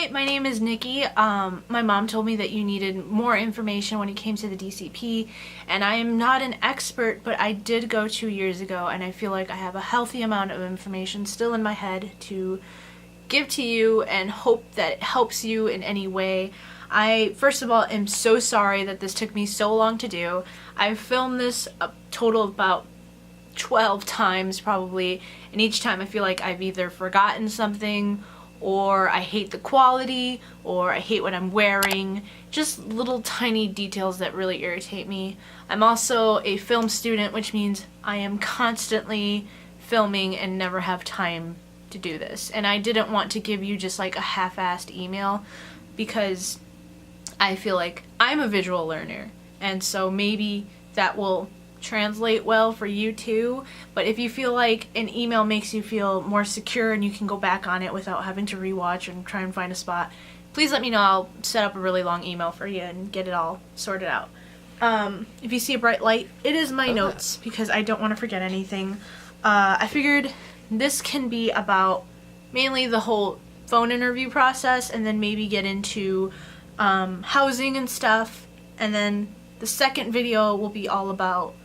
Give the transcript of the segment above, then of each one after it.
Hi, my name is Nikki. My mom told me that you needed more information when it came to the DCP, and I am not an expert, but I did go 2 years ago, and I feel like I have a healthy amount of information still in my head to give to you and hope that it helps you in any way. I, first of all, am so sorry that this took me so long to do. I've filmed this a total of about 12 times probably, and each time I feel like I've either forgotten something, or I hate the quality, or I hate what I'm wearing. Just little tiny details that really irritate me. I'm also a film student, which means I am constantly filming and never have time to do this. And I didn't want to give you just like a half-assed email because I feel like I'm a visual learner, and so maybe that will translate well for you too. But if you feel like an email makes you feel more secure and you can go back on it without having to rewatch and try and find a spot, please let me know. I'll set up a really long email for you and get it all sorted out. If you see a bright light, it is my notes because I don't want to forget anything. I figured this can be about mainly the whole phone interview process, and then maybe get into housing and stuff, and then the second video will be all about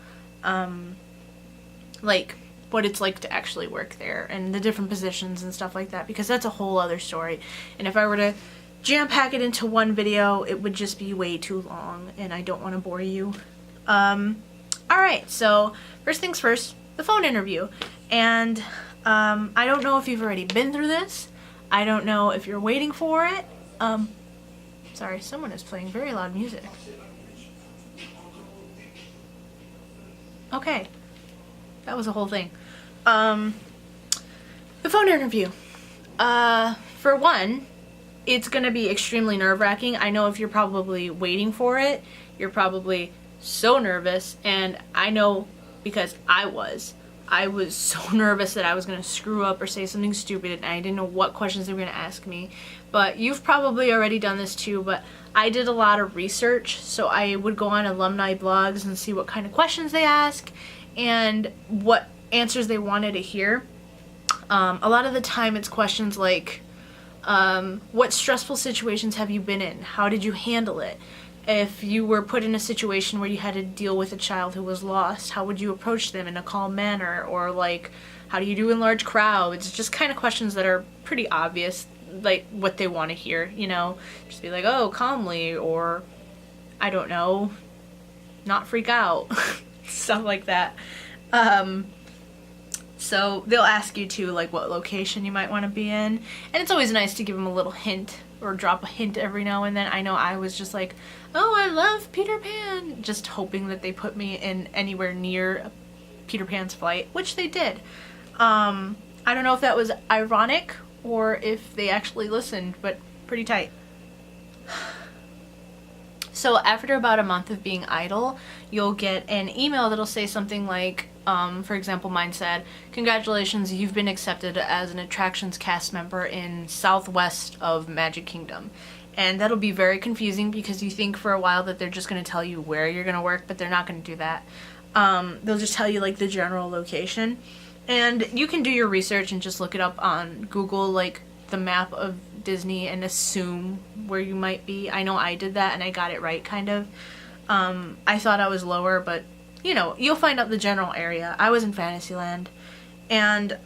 like what it's like to actually work there and the different positions and stuff like that, because that's a whole other story, and if I were to jam pack it into one video it would just be way too long and I don't want to bore you. Alright, so first things first, the phone interview. And I don't know if you've already been through this. I don't know if you're waiting for it. Sorry, someone is playing very loud music. Okay, that was a whole thing. The phone interview. For one, it's gonna be extremely nerve-wracking. I know if you're probably waiting for it, you're probably so nervous, and I know because I was so nervous that I was gonna screw up or say something stupid, and I didn't know what questions they were gonna ask me. But you've probably already done this too, but I did a lot of research, so I would go on alumni blogs and see what kind of questions they ask and what answers they wanted to hear. A lot of the time it's questions like, what stressful situations have you been in? How did you handle it? If you were put in a situation where you had to deal with a child who was lost, how would you approach them in a calm manner? Or like, how do you do in large crowds? Just kind of questions that are pretty obvious, like what they want to hear, you know? Just be like, oh, calmly, or I don't know, not freak out. Stuff like that. So they'll ask you too, like what location you might want to be in. And it's always nice to give them a little hint or drop a hint every now and then. I know I was just like, oh, I love Peter Pan, just hoping that they put me in anywhere near Peter Pan's flight, which they did. I don't know if that was ironic or if they actually listened, but pretty tight. So after about a month of being idle, you'll get an email that'll say something like, for example, mine said, congratulations, you've been accepted as an attractions cast member in Southwest of Magic Kingdom. And that'll be very confusing because you think for a while that they're just going to tell you where you're going to work, but they're not going to do that. They'll just tell you like the general location. And you can do your research and just look it up on Google, like the map of Disney, and assume where you might be. I know I did that and I got it right, kind of. I thought I was lower, but you know, you'll find out the general area. I was in Fantasyland. And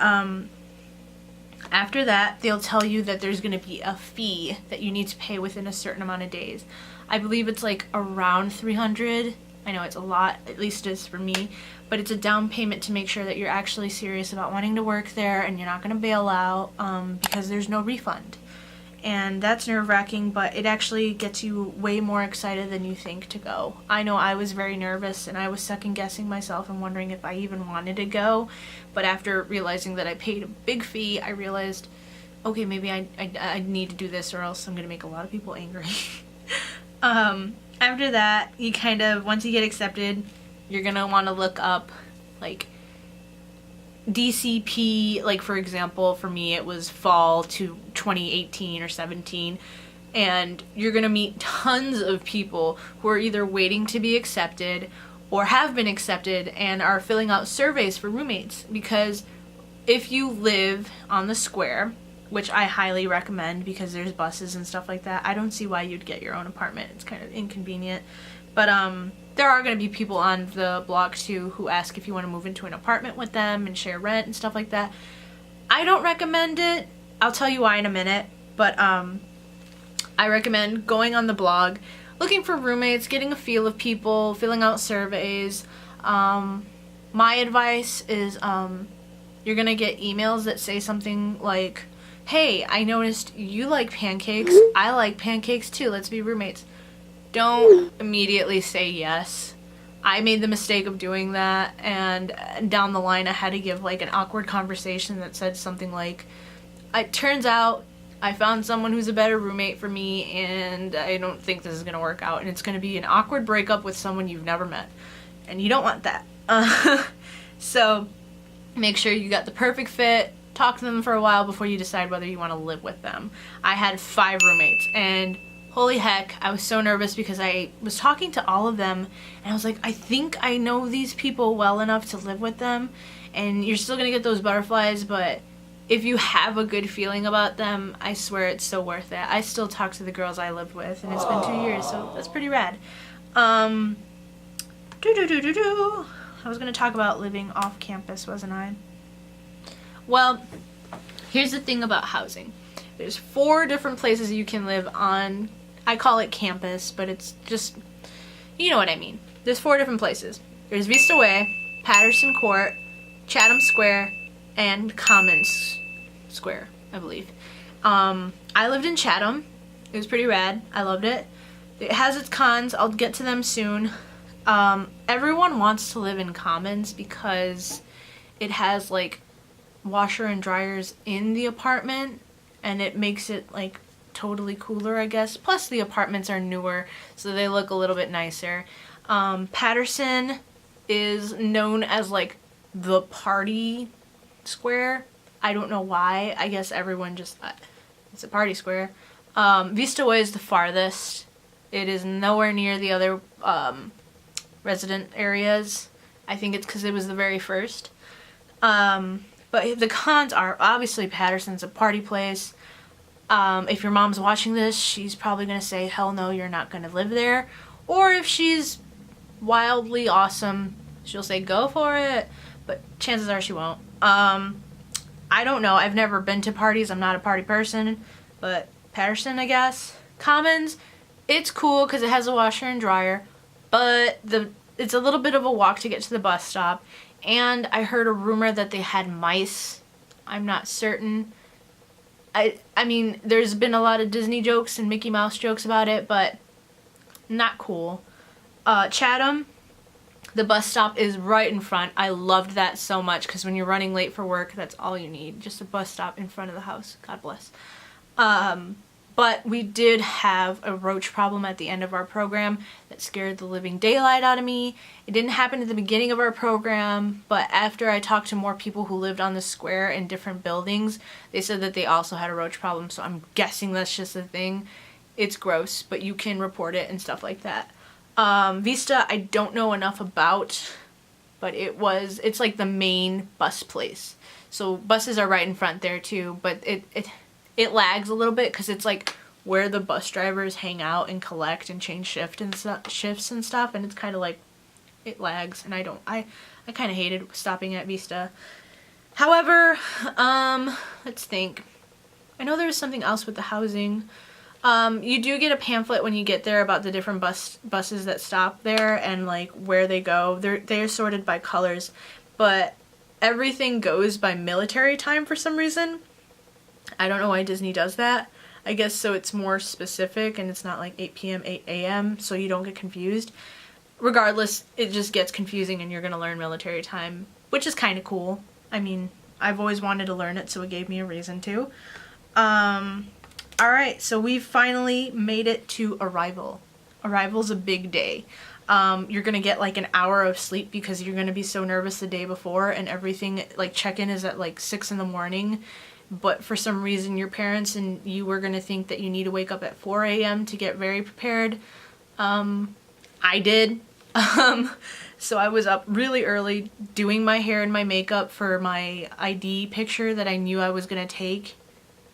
after that, they'll tell you that there's going to be a fee that you need to pay within a certain amount of days. I believe it's like around $300. I know it's a lot, at least it is for me, but it's a down payment to make sure that you're actually serious about wanting to work there and you're not going to bail out because there's no refund. And that's nerve-wracking, but it actually gets you way more excited than you think to go. I know I was very nervous and I was second-guessing myself and wondering if I even wanted to go, but after realizing that I paid a big fee, I realized, okay, maybe I need to do this or else I'm going to make a lot of people angry. After that, you kind of, once you get accepted, you're going to want to look up, like, DCP, like for example, for me it was fall to 2018 or 17, and you're gonna meet tons of people who are either waiting to be accepted or have been accepted and are filling out surveys for roommates, because if you live on the square, which I highly recommend because there's buses and stuff like that. I don't see why you'd get your own apartment. It's kind of inconvenient. But there are going to be people on the blog too who ask if you want to move into an apartment with them and share rent and stuff like that. I don't recommend it. I'll tell you why in a minute. But I recommend going on the blog, looking for roommates, getting a feel of people, filling out surveys. My advice is you're going to get emails that say something like, hey, I noticed you like pancakes. I like pancakes too. Let's be roommates. Don't immediately say yes. I made the mistake of doing that, and down the line I had to give like an awkward conversation that said something like, it turns out I found someone who's a better roommate for me and I don't think this is going to work out, and it's going to be an awkward breakup with someone you've never met. And you don't want that. So make sure you got the perfect fit. Talk to them for a while before you decide whether you want to live with them. I had 5 roommates, and holy heck, I was so nervous because I was talking to all of them and I was like, I think I know these people well enough to live with them, and you're still gonna get those butterflies, but if you have a good feeling about them, I swear it's so worth it. I still talk to the girls I lived with, and it's been 2 years, so that's pretty rad. I was gonna talk about living off campus, wasn't I? Well, here's the thing about housing. There's 4 different places you can live on. I call it campus, but it's just, you know what I mean. There's 4 different places. There's Vista Way, Patterson Court, Chatham Square, and Commons Square, I believe. I lived in Chatham. It was pretty rad. I loved it. It has its cons. I'll get to them soon. Everyone wants to live in Commons because it has like washer and dryers in the apartment, and it makes it like totally cooler, I guess. Plus the apartments are newer, so they look a little bit nicer. Patterson is known as like the party square. I don't know why. I guess everyone just, it's a party square. Vista Way is the farthest. It is nowhere near the other resident areas. I think it's because it was the very first. But the cons are, obviously Patterson's a party place. If your mom's watching this, she's probably going to say, hell no, you're not going to live there. Or if she's wildly awesome, she'll say, go for it. But chances are she won't. I don't know. I've never been to parties. I'm not a party person. But Patterson, I guess. Commons, it's cool because it has a washer and dryer. But it's a little bit of a walk to get to the bus stop. And I heard a rumor that they had mice. I'm not certain. I mean, there's been a lot of Disney jokes and Mickey Mouse jokes about it, but not cool. Chatham, the bus stop is right in front. I loved that so much because when you're running late for work, that's all you need. Just a bus stop in front of the house. God bless. But we did have a roach problem at the end of our program that scared the living daylight out of me. It didn't happen at the beginning of our program, but after I talked to more people who lived on the square in different buildings, they said that they also had a roach problem, so I'm guessing that's just a thing. It's gross, but you can report it and stuff like that. Vista, I don't know enough about, but it's like the main bus place. So buses are right in front there too, but it lags a little bit because it's like where the bus drivers hang out and collect and change shifts and stuff, and it's kind of like it lags, and I kind of hated stopping at Vista. However, let's think. I know there was something else with the housing. You do get a pamphlet when you get there about the different buses that stop there and like where they go. They're sorted by colors, but everything goes by military time for some reason. I don't know why Disney does that. I guess so it's more specific and it's not like 8 p.m., 8 a.m. so you don't get confused. Regardless, it just gets confusing and you're going to learn military time, which is kind of cool. I mean, I've always wanted to learn it, so it gave me a reason to. Alright, so we've finally made it to arrival. Arrival's a big day. You're going to get like an hour of sleep because you're going to be so nervous the day before, and everything, like check-in is at like 6 in the morning. But for some reason your parents and you were going to think that you need to wake up at 4 a.m. to get very prepared. I did. So I was up really early doing my hair and my makeup for my ID picture that I knew I was going to take.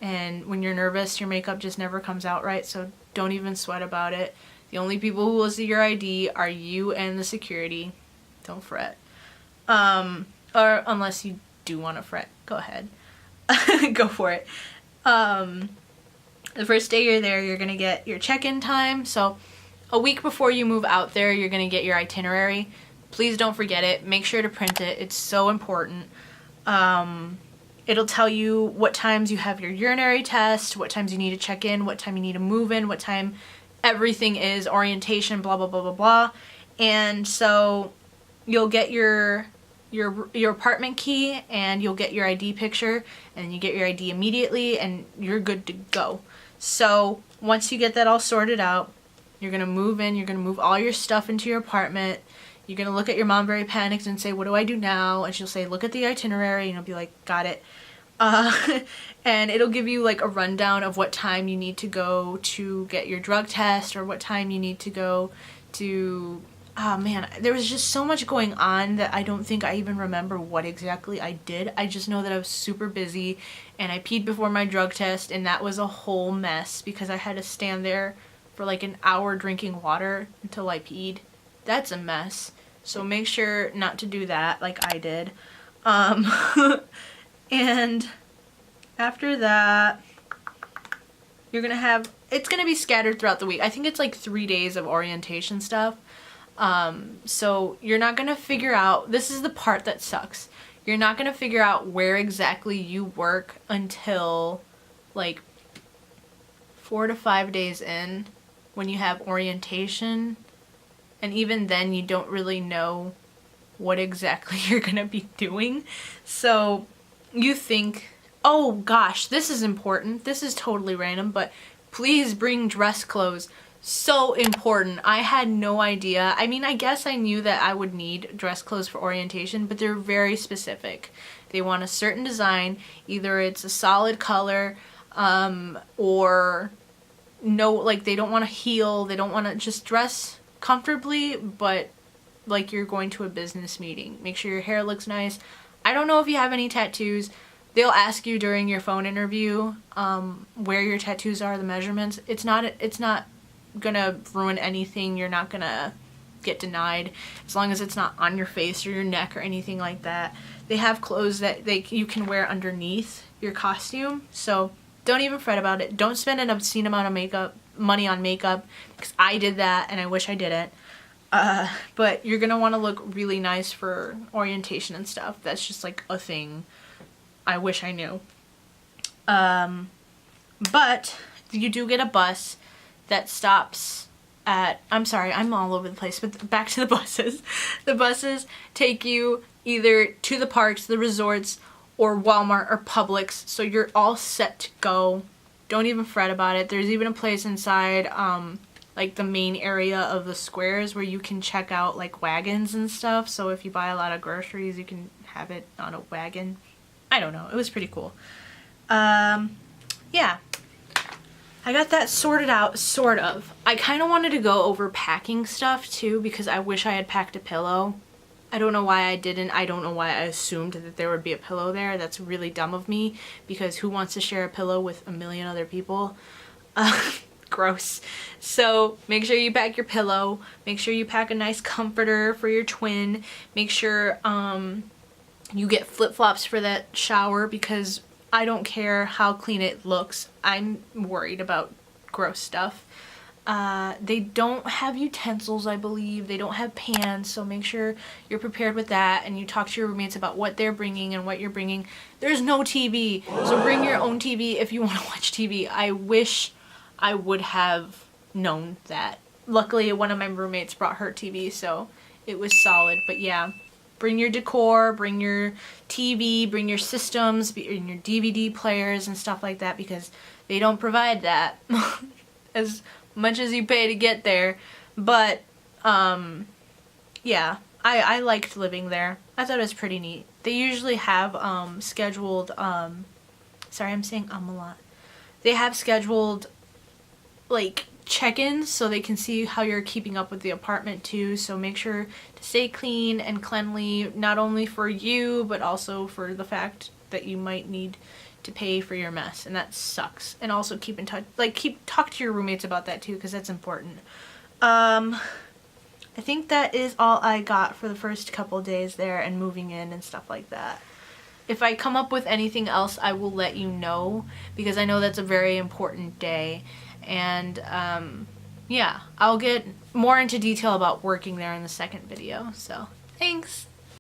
And when you're nervous, your makeup just never comes out right, so don't even sweat about it. The only people who will see your ID are you and the security. Don't fret. Or unless you do want to fret, go ahead. Go for it. The first day you're there, you're going to get your check-in time. So a week before you move out there, you're going to get your itinerary. Please don't forget it. Make sure to print it. It's so important. It'll tell you what times you have your urinary test, what times you need to check in, what time you need to move in, what time everything is, orientation, blah, blah, blah, blah, blah. And so you'll get your apartment key and you'll get your ID picture, and you get your ID immediately and you're good to go. So once you get that all sorted out, you're going to move in, you're going to move all your stuff into your apartment. You're going to look at your mom very panicked and say, what do I do now? And she'll say, look at the itinerary. And you'll be like, got it. And it'll give you like a rundown of what time you need to go to get your drug test, or what time you need to go to... Oh man, there was just so much going on that I don't think I even remember what exactly I did. I just know that I was super busy and I peed before my drug test, and that was a whole mess because I had to stand there for like an hour drinking water until I peed. That's a mess. So make sure not to do that like I did. And after that, you're gonna have, it's gonna be scattered throughout the week. I think it's like 3 days of orientation stuff. So you're not gonna figure out, this is the part that sucks. You're not gonna figure out where exactly you work until like 4 to 5 days in, when you have orientation. And even then, you don't really know what exactly you're gonna be doing. So you think, oh gosh, this is important. This is totally random, but please bring dress clothes. So important. I had no idea. I mean, I guess I knew that I would need dress clothes for orientation, but they're very specific. They want a certain design. Either it's a solid color, or no, like they don't want to heel. They don't want to just dress comfortably, but like you're going to a business meeting. Make sure your hair looks nice. I don't know if you have any tattoos. They'll ask you during your phone interview where your tattoos are, the measurements. It's not gonna ruin anything. You're not gonna get denied as long as it's not on your face or your neck or anything like that. They have clothes that you can wear underneath your costume, so don't even fret about it. Don't spend an obscene amount of money on makeup, because I did that and I wish I didn't. But you're gonna want to look really nice for orientation and stuff. That's just like a thing I wish I knew. But you do get a bus that stops at, I'm sorry, I'm all over the place, but back to the buses. The buses take you either to the parks, the resorts, or Walmart or Publix, so you're all set to go. Don't even fret about it. There's even a place inside like the main area of the squares where you can check out like wagons and stuff, so if you buy a lot of groceries you can have it on a wagon. I don't know, it was pretty cool. Yeah, I got that sorted out, sort of. I kind of wanted to go over packing stuff too, because I wish I had packed a pillow. I don't know why I didn't. I don't know why I assumed that there would be a pillow there. That's really dumb of me, because who wants to share a pillow with a million other people? Gross. So make sure you pack your pillow. Make sure you pack a nice comforter for your twin. Make sure you get flip-flops for that shower, because I don't care how clean it looks. I'm worried about gross stuff. They don't have utensils, I believe. They don't have pans, so make sure you're prepared with that, and you talk to your roommates about what they're bringing and what you're bringing. There's no TV, so bring your own TV if you want to watch TV. I wish I would have known that. Luckily, one of my roommates brought her TV, so it was solid. But yeah, bring your decor, bring your TV, bring your systems, bring your DVD players and stuff like that, because they don't provide that as much as you pay to get there. But yeah, I liked living there. I thought it was pretty neat. They usually have scheduled sorry, I'm saying a lot. They have scheduled like check-ins so they can see how you're keeping up with the apartment too, so make sure to stay clean and cleanly, not only for you but also for the fact that you might need to pay for your mess, and that sucks. And also keep in touch, talk to your roommates about that too, because that's important. I think that is all I got for the first couple days there and moving in and stuff like that. If I come up with anything else, I will let you know, because I know that's a very important day. And yeah, I'll get more into detail about working there in the second video. So thanks.